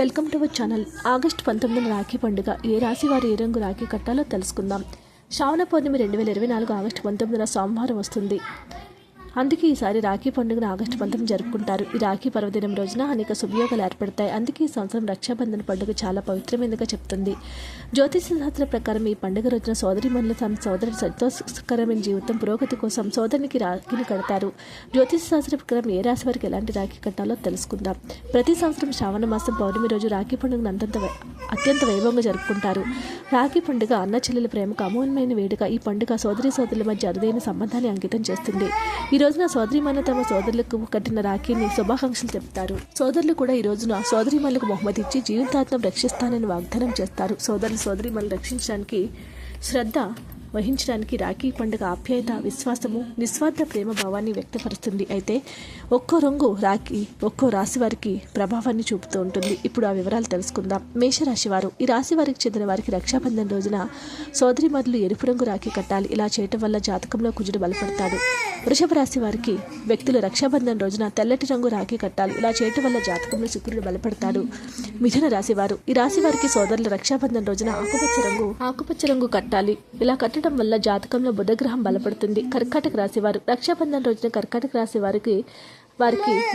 Welcome to our channel. August 19 Rakhi పండుగ. ఏ రాశి వారు ఏ రంగు రాఖీ కట్టాలో తెలుసుకుందాం. శ్రావణ పౌర్ణమి 2024 ఆగస్టు 19 సోమవారం వస్తుంది. అందుకే ఈసారి రాఖీ పండుగను ఆగస్టు 19 జరుపుకుంటారు. ఈ రాఖీ పర్వదినం రోజున అనేక శుభయోగాలు ఏర్పడతాయి. అందుకే ఈ సంవత్సరం రక్షాబంధన పండుగ చాలా పవిత్రమైనదిగా చెప్తుంది. జ్యోతిష శాస్త్రం ప్రకారం ఈ పండుగ రోజున సోదరిమణులు తమ సోదరుడి సంతోషకరమైన జీవితం పురోగతి కోసం సోదరునికి రాఖీని కడతారు. జ్యోతిష శాస్త్రం ప్రకారం ఏ రాశి వారికి ఎలాంటి రాఖీ కట్టాలో తెలుసుకుందాం. ప్రతి సంవత్సరం శ్రావణ మాసం పౌర్ణమి రోజు రాఖీ పండుగను అత్యంత వైభవంగా జరుపుకుంటారు. రాఖీ పండుగ అన్న చెల్లెల ప్రేమకు అమూల్యమైన వేడుక. ఈ పండుగ సోదరుల మధ్య అరుదైన సంబంధాన్ని అంకితం చేస్తుంది. ఈ రోజున సోదరిమణులు తమ సోదరులకు కట్టిన రాఖీని శుభాకాంక్షలు చెప్తారు. సోదరులు కూడా ఈ రోజున సోదరిమణులకు బహుమతి ఇచ్చి జీవితాంతం రక్షిస్తానని వాగ్దానం చేస్తారు. సోదరిమణులు రక్షించడానికి శ్రద్ధ వహించడానికి రాఖీ పండుగ ఆప్యాయత, విశ్వాసము, నిస్వార్థ ప్రేమ భావాన్ని వ్యక్తపరుస్తుంది. అయితే ఒక్కో రాశి వారికి ప్రభావాన్ని చూపుతూ ఉంటుంది. ఇప్పుడు ఆ వివరాలు తెలుసుకుందాం. మేషరాశి వారు. ఈ రాశి వారికి చెందిన వారికి రక్షాబంధన రోజున సోదరిమణులు ఎరుపు రంగు రాఖీ కట్టాలి. ఇలా చేయటం వల్ల జాతకంలో కుజుడు బలపడతాడు. వృషభ రాశి వారికి వ్యక్తులు రక్షాబంధన రోజున తెల్లటి రంగు రాఖీ కట్టాలి. ఇలా చేయటం వల్ల జాతకంలో శుక్రుడు బలపడతాడు. మిథున రాశి వారు. ఈ రాశి వారికి సోదరులు రక్షాబంధన రోజున ఆకుపచ్చ రంగు కట్టాలి. ఇలా కట్టడం వల్ల జాతకంలో బుధగ్రహం బలపడుతుంది. కర్కాటక రాశి వారు. రక్షాబంధన రోజున కర్కాటక రాశి వారికి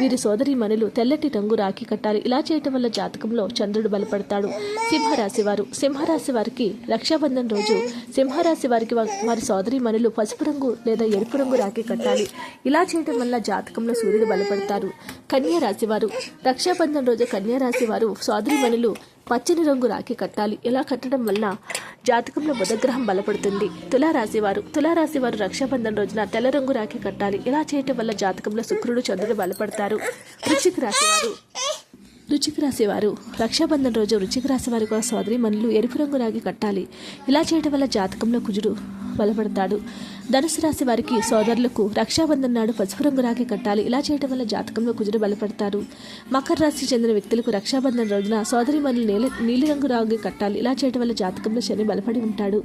వీరి సోదరీమణులు తెల్లటి రంగు రాఖీ కట్టాలి. ఇలా చేయటం వల్ల జాతకంలో చంద్రుడు బలపడతాడు. సింహరాశి వారు. సింహరాశి వారికి రక్షాబంధన రోజు సింహరాశి వారికి వారి సోదరీమణులు పసుపు రంగు లేదా ఎరుపు రంగు రాఖీ కట్టాలి. ఇలా చేయటం వల్ల జాతకంలో సూర్యుడు బలపడతారు. కన్యా రాశి వారు. రక్షాబంధన రోజు కన్యా రాశి వారు సోదరీమణులు పచ్చని రంగు రాఖీ కట్టాలి. ఇలా కట్టడం వల్ల జాతకంలో బుధగ్రహం బలపడుతుంది. తులారాశి వారు రక్షాబంధన రోజున తెల్ల రంగు రాఖీ కట్టాలి. ఇలా చేయటం వల్ల జాతకంలో శుక్రుడు చంద్రుడు బలపడతారు. వృశ్చిక రాశి వారు రక్షాబంధన రోజు వృశ్చిక రాశి వారి సోదరీమణులు ఎరుపు రంగు రాఖీ కట్టాలి. ఇలా చేయటం వల్ల జాతకంలో కుజుడు బలపడతాడు. ధనుసు రాశి వారికి సోదరులకు రక్షాబంధన నాడు పసుపు రంగు రాఖీ కట్టాలి. ఇలా చేయటం వల్ల జాతకంలో కుజుడు బలపడతారు. మకర రాశికి చెందిన వ్యక్తులకు రక్షాబంధన రోజున సోదరీమణులు నీలిరంగు రాఖీ కట్టాలి. ఇలా చేయటం వల్ల జాతకంలో శని బలపడి ఉంటాడు.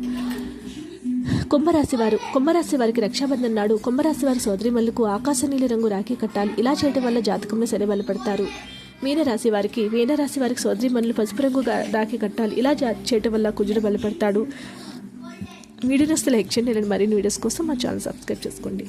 కుంభరాశి వారికి రక్షాబంధన నాడు కుంభరాశి వారి సోదరీమణులకు ఆకాశ నీలి రంగు రాఖీ కట్టాలి. ఇలా చేయటం వల్ల జాతకంలో శని బలపడతారు. మీనరాశి వారికి సోదరీమణులు పసుపు రంగు రాఖీ కట్టాలి. ఇలా చేయటం వల్ల కుజుడు బలపడతాడు. వీడియోస్ లైక్ చేయండి. మరిన్ని వీడియోస్ కోసం మా ఛానల్ సబ్స్క్రైబ్ చేసుకోండి.